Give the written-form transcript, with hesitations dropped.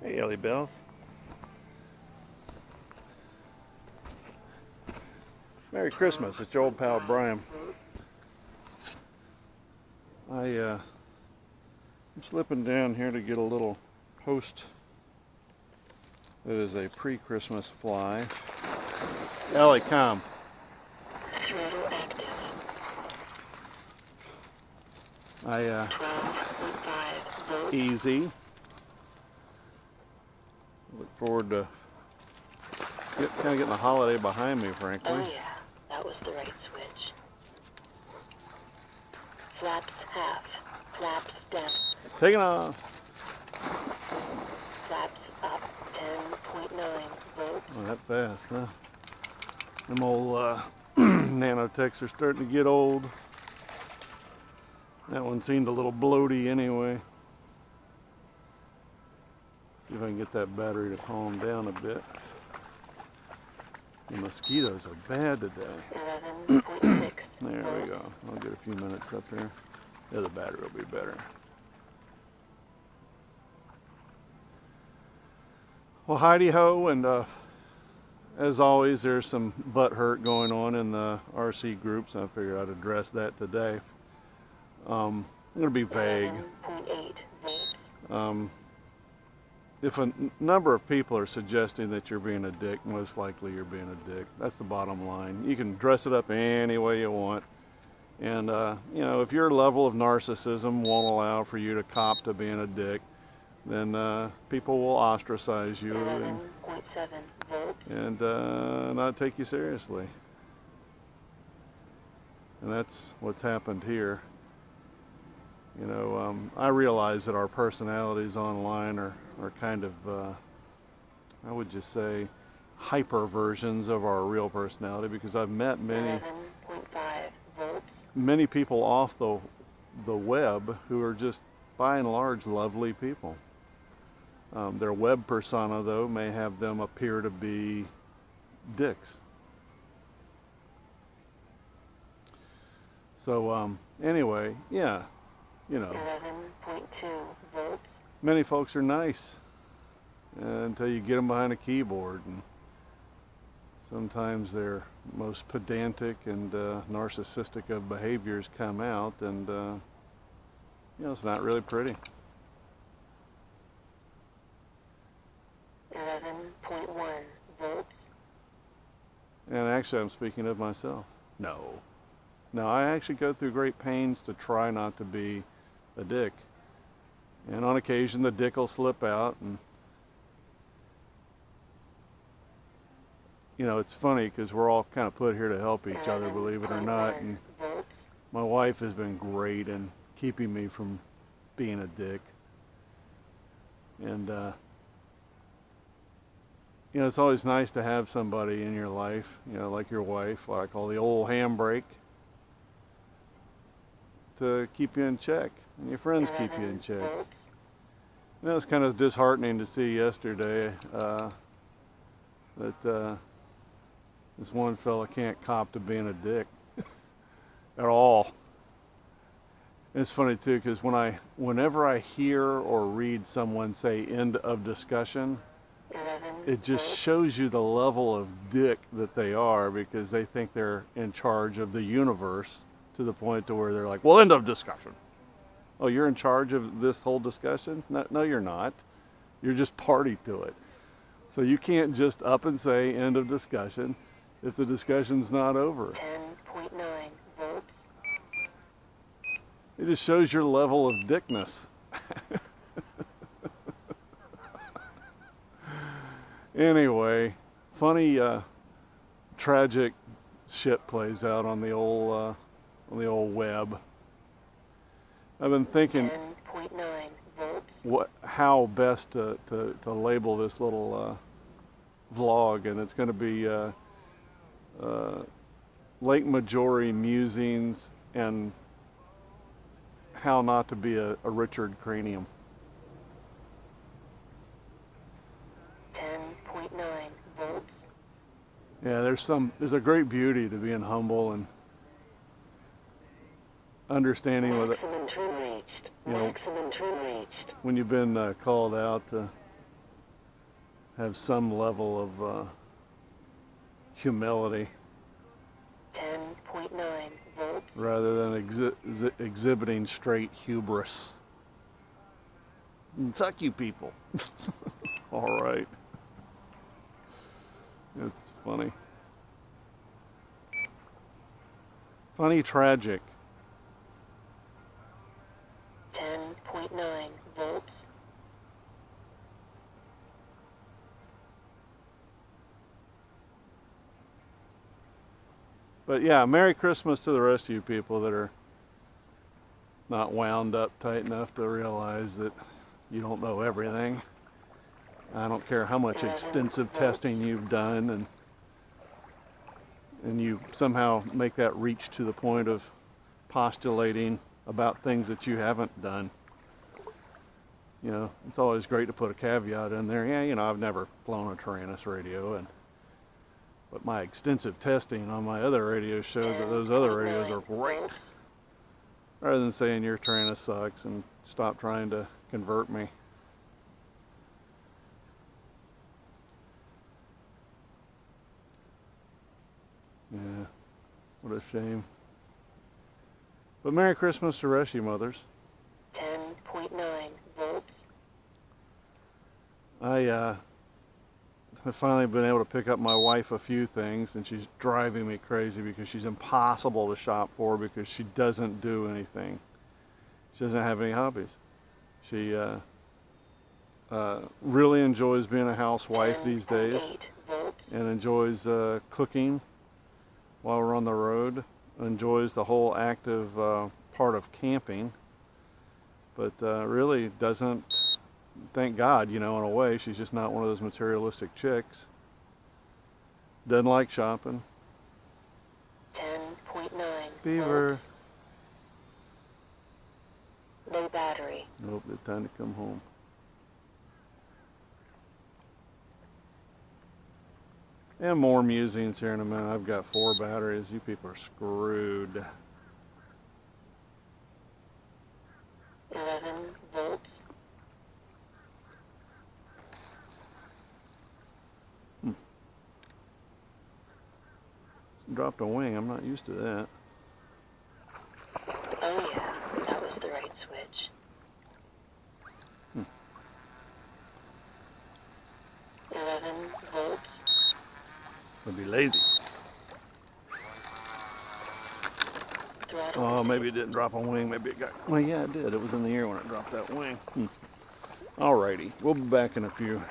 Hey, Ellie Bells. Merry Christmas. It's your old pal Brian. I'm slipping down here to get a little post that is a pre-Christmas fly. Ellie, come. Throttle active. I 12.5 volts. easy. Look forward to kind of getting the holiday behind me, frankly. Oh yeah, that was the right switch. Flaps half. Flaps down. Taking off. Flaps up 10.9 volts. Oh, that fast, huh? Them old nanotechs are starting to get old. That one seemed a little bloaty anyway. See if I can get that battery to calm down a bit. The mosquitoes are bad today. 11.6 There volts. we go. I'll get a few minutes up here. Yeah, the battery will be better. Well, Heidi ho, and as always, there's some butt hurt going on in the RC groups. I figured I'd address that today. I'm going to be vague. 11.8 volts. If a number of people are suggesting that you're being a dick, most likely you're being a dick. That's the bottom line. You can dress it up any way you want. And, you know, if your level of narcissism won't allow for you to cop to being a dick, then people will ostracize you 11.7 volts. and not take you seriously. And that's what's happened here. You know, I realize that our personalities online are kind of, I would just say, hyper versions of our real personality, because I've met 11.5 volts. many people off the web who are just, by and large, lovely people. Their web persona, though, may have them appear to be dicks. So, anyway, yeah, you know, 11.2 volts. many folks are nice until you get them behind a keyboard, and sometimes their most pedantic and narcissistic of behaviors come out, and you know, it's not really pretty. 11.1 volts. And actually, I'm speaking of myself. No, I actually go through great pains to try not to be a dick. And on occasion, the dick will slip out. And, you know, it's funny because we're all kind of put here to help each other, believe it or not. And volts. my wife has been great in keeping me from being a dick. And, you know, it's always nice to have somebody in your life, you know, like your wife, what I call the old handbrake, to keep you in check, and your friends keep you in check. Volts. You know, it's kind of disheartening to see yesterday that this one fella can't cop to being a dick at all. And it's funny too, because whenever I hear or read someone say "end of discussion," 11 it just volts. shows you the level of dick that they are, because they think they're in charge of the universe to the point to where they're like, well, end of discussion. Oh, you're in charge of this whole discussion? No, you're not. You're just party to it. So you can't just up and say end of discussion if the discussion's not over. 10.9 volts. It just shows your level of dickness. Anyway, funny, tragic shit plays out on the old web. I've been thinking 10.9 volts. how best to label this little vlog, and it's going to be Lake Majori musings and how not to be a Richard Cranium. 10.9 volts. Yeah, there's a great beauty to being humble and understanding with it. Maximum turn reached. You know, Maximum turn reached. when you've been called out to have some level of humility 10.9 volts. rather than exhibiting straight hubris. Fuck you people. All right. It's funny. Funny, tragic. 10.9 volts. But yeah, Merry Christmas to the rest of you people that are not wound up tight enough to realize that you don't know everything. I don't care how much extensive testing you've done, and you somehow make that reach to the point of postulating about things that you haven't done. You know, it's always great to put a caveat in there. Yeah, you know, I've never flown a Taranis radio, but my extensive testing on my other radios showed that those other radios are great. Rather than saying your Taranis sucks and stop trying to convert me. Yeah, what a shame. But Merry Christmas to the rest of you mothers. 10.9 volts. I've finally been able to pick up my wife a few things, and she's driving me crazy because she's impossible to shop for because she doesn't do anything. She doesn't have any hobbies. She really enjoys being a housewife these days and enjoys cooking while we're on the road, enjoys the whole active part of camping, but really doesn't, thank God, you know, in a way, she's just not one of those materialistic chicks. Doesn't like shopping. 10.9 Beaver. volts. Low battery. Nope, it's time to come home. And more musings here in a minute. I've got 4 batteries. You people are screwed. 11 volts. Dropped a wing. I'm not used to that. Oh yeah, that was the right switch. 11 volts. I'd be lazy. Throttle. Oh, maybe it didn't drop a wing. Maybe it got... Well, yeah, it did. It was in the air when it dropped that wing. Alrighty. We'll be back in a few.